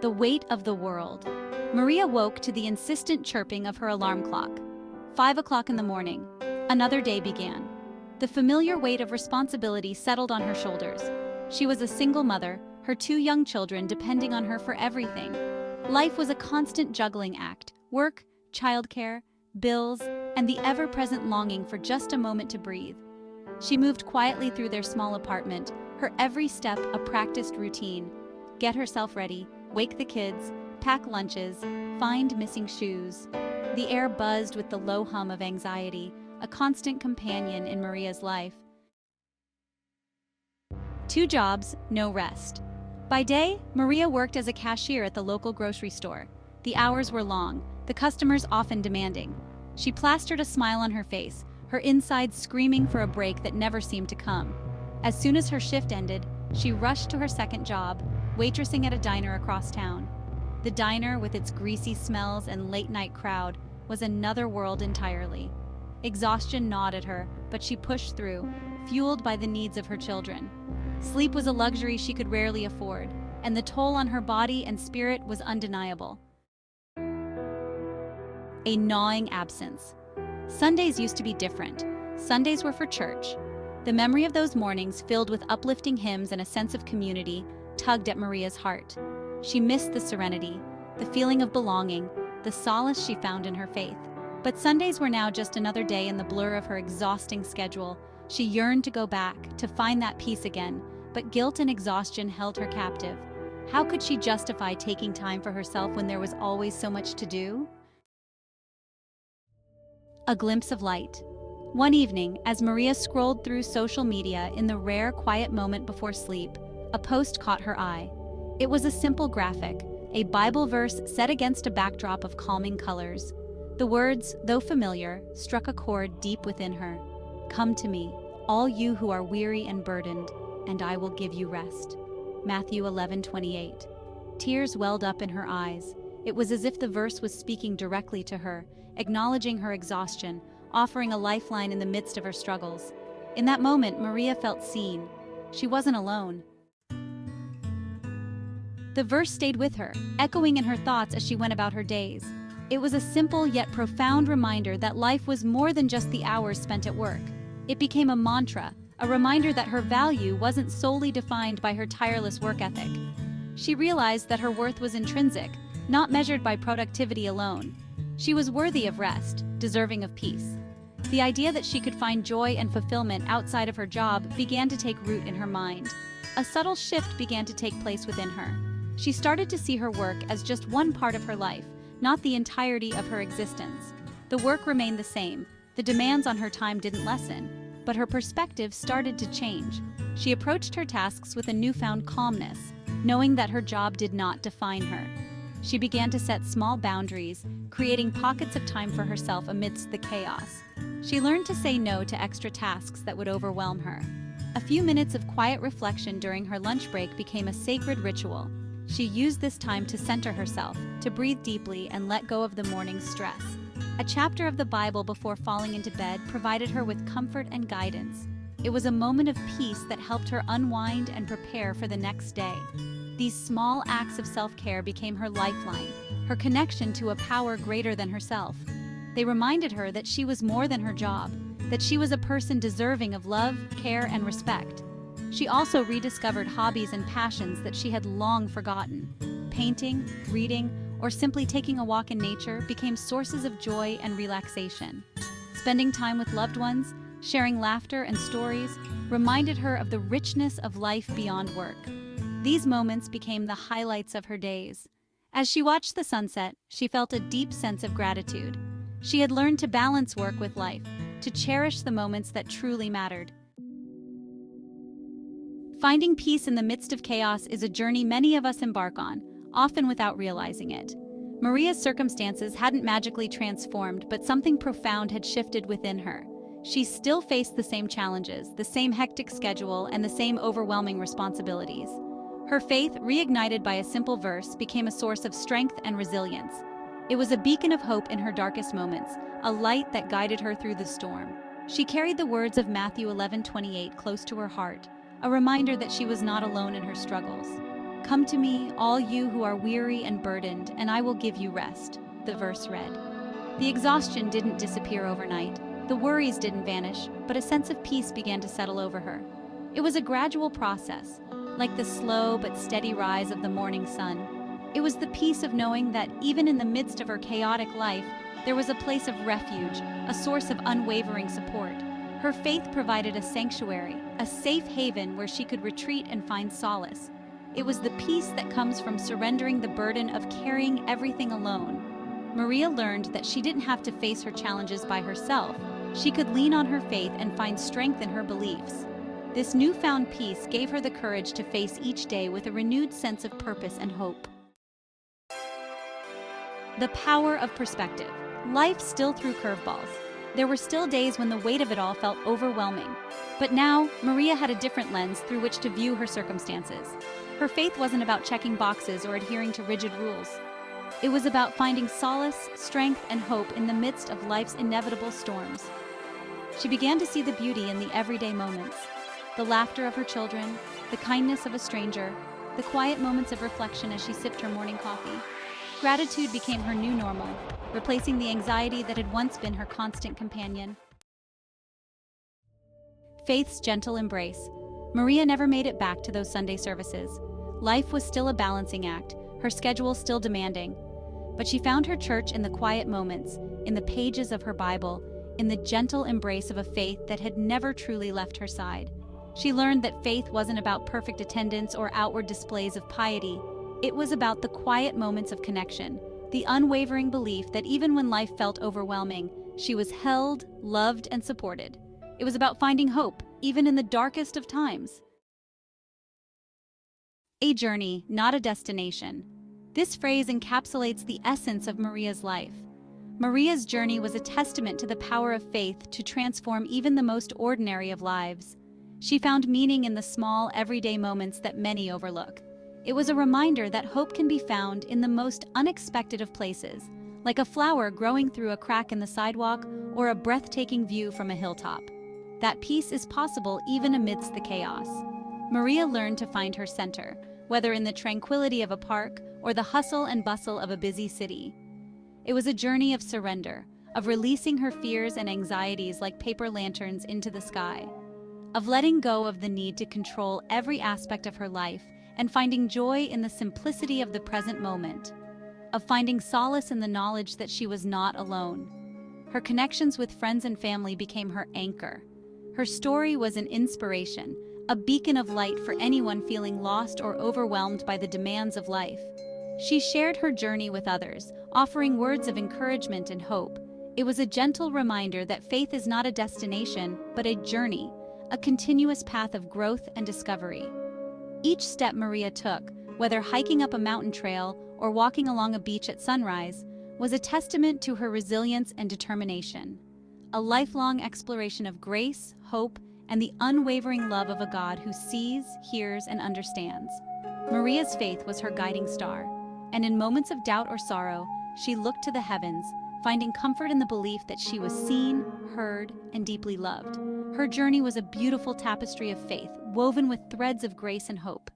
the weight of the world. Maria woke to the insistent chirping of her alarm clock. 5 o'clock in the morning. Another day began. The familiar weight of responsibility settled on her shoulders. She was a single mother, her 2 young children depending on her for everything. Life was a constant juggling act: work, childcare, bills, and the ever-present longing for just a moment to breathe. She moved quietly through their small apartment, her every step a practiced routine. Get herself ready, wake the kids, pack lunches, find missing shoes. The air buzzed with the low hum of anxiety, a constant companion in Maria's life. 2 jobs, no rest. By day, Maria worked as a cashier at the local grocery store. The hours were long, the customers often demanding. She plastered a smile on her face, her insides screaming for a break that never seemed to come. As soon as her shift ended, she rushed to her second job, waitressing at a diner across town. The diner, with its greasy smells and late-night crowd, was another world entirely. Exhaustion gnawed at her, but she pushed through, fueled by the needs of her children. Sleep was a luxury she could rarely afford, and the toll on her body and spirit was undeniable. A gnawing absence. Sundays used to be different. Sundays were for church. The memory of those mornings, filled with uplifting hymns and a sense of community, tugged at Maria's heart. She missed the serenity, the feeling of belonging, the solace she found in her faith. But Sundays were now just another day in the blur of her exhausting schedule. She yearned to go back, to find that peace again, but guilt and exhaustion held her captive. How could she justify taking time for herself when there was always so much to do? A glimpse of light. One evening, as Maria scrolled through social media in the rare, quiet moment before sleep, a post caught her eye. It was a simple graphic, a Bible verse set against a backdrop of calming colors. The words, though familiar, struck a chord deep within her. "Come to me, all you who are weary and burdened, and I will give you rest." Matthew 11:28. Tears welled up in her eyes. It was as if the verse was speaking directly to her, acknowledging her exhaustion, offering a lifeline in the midst of her struggles. In that moment, Maria felt seen. She wasn't alone. The verse stayed with her, echoing in her thoughts as she went about her days. It was a simple yet profound reminder that life was more than just the hours spent at work. It became a mantra, a reminder that her value wasn't solely defined by her tireless work ethic. She realized that her worth was intrinsic, not measured by productivity alone. She was worthy of rest, deserving of peace. The idea that she could find joy and fulfillment outside of her job began to take root in her mind. A subtle shift began to take place within her. She started to see her work as just one part of her life, not the entirety of her existence. The work remained the same, the demands on her time didn't lessen, but her perspective started to change. She approached her tasks with a newfound calmness, knowing that her job did not define her. She began to set small boundaries, creating pockets of time for herself amidst the chaos. She learned to say no to extra tasks that would overwhelm her. A few minutes of quiet reflection during her lunch break became a sacred ritual. She used this time to center herself, to breathe deeply and let go of the morning's stress. A chapter of the Bible before falling into bed provided her with comfort and guidance. It was a moment of peace that helped her unwind and prepare for the next day. These small acts of self-care became her lifeline, her connection to a power greater than herself. They reminded her that she was more than her job, that she was a person deserving of love, care, and respect. She also rediscovered hobbies and passions that she had long forgotten. Painting, reading, or simply taking a walk in nature became sources of joy and relaxation. Spending time with loved ones, sharing laughter and stories, reminded her of the richness of life beyond work. These moments became the highlights of her days. As she watched the sunset, she felt a deep sense of gratitude. She had learned to balance work with life, to cherish the moments that truly mattered. Finding peace in the midst of chaos is a journey many of us embark on, often without realizing it. Maria's circumstances hadn't magically transformed, but something profound had shifted within her. She still faced the same challenges, the same hectic schedule, and the same overwhelming responsibilities. Her faith, reignited by a simple verse, became a source of strength and resilience. It was a beacon of hope in her darkest moments, a light that guided her through the storm. She carried the words of Matthew 11:28 close to her heart, a reminder that she was not alone in her struggles. "Come to me, all you who are weary and burdened, and I will give you rest," the verse read. The exhaustion didn't disappear overnight. The worries didn't vanish, but a sense of peace began to settle over her. It was a gradual process, like the slow but steady rise of the morning sun. It was the peace of knowing that even in the midst of her chaotic life, there was a place of refuge, a source of unwavering support. Her faith provided a sanctuary, a safe haven where she could retreat and find solace. It was the peace that comes from surrendering the burden of carrying everything alone. Maria learned that she didn't have to face her challenges by herself. She could lean on her faith and find strength in her beliefs. This newfound peace gave her the courage to face each day with a renewed sense of purpose and hope. The power of perspective. Life still threw curveballs. There were still days when the weight of it all felt overwhelming. But now, Maria had a different lens through which to view her circumstances. Her faith wasn't about checking boxes or adhering to rigid rules. It was about finding solace, strength, and hope in the midst of life's inevitable storms. She began to see the beauty in the everyday moments. The laughter of her children, the kindness of a stranger, the quiet moments of reflection as she sipped her morning coffee. Gratitude became her new normal, replacing the anxiety that had once been her constant companion. Faith's gentle embrace. Maria never made it back to those Sunday services. Life was still a balancing act, her schedule still demanding. But she found her church in the quiet moments, in the pages of her Bible, in the gentle embrace of a faith that had never truly left her side. She learned that faith wasn't about perfect attendance or outward displays of piety. It was about the quiet moments of connection, the unwavering belief that even when life felt overwhelming, she was held, loved, and supported. It was about finding hope, even in the darkest of times. A journey, not a destination. This phrase encapsulates the essence of Maria's life. Maria's journey was a testament to the power of faith to transform even the most ordinary of lives. She found meaning in the small, everyday moments that many overlook. It was a reminder that hope can be found in the most unexpected of places, like a flower growing through a crack in the sidewalk or a breathtaking view from a hilltop. That peace is possible even amidst the chaos. Maria learned to find her center, whether in the tranquility of a park or the hustle and bustle of a busy city. It was a journey of surrender, of releasing her fears and anxieties like paper lanterns into the sky, of letting go of the need to control every aspect of her life and finding joy in the simplicity of the present moment, of finding solace in the knowledge that she was not alone. Her connections with friends and family became her anchor. Her story was an inspiration, a beacon of light for anyone feeling lost or overwhelmed by the demands of life. She shared her journey with others, offering words of encouragement and hope. It was a gentle reminder that faith is not a destination, but a journey, a continuous path of growth and discovery. Each step Maria took, whether hiking up a mountain trail or walking along a beach at sunrise, was a testament to her resilience and determination. A lifelong exploration of grace, hope, and the unwavering love of a God who sees, hears, and understands. Maria's faith was her guiding star, and in moments of doubt or sorrow, she looked to the heavens, finding comfort in the belief that she was seen, heard, and deeply loved. Her journey was a beautiful tapestry of faith, woven with threads of grace and hope.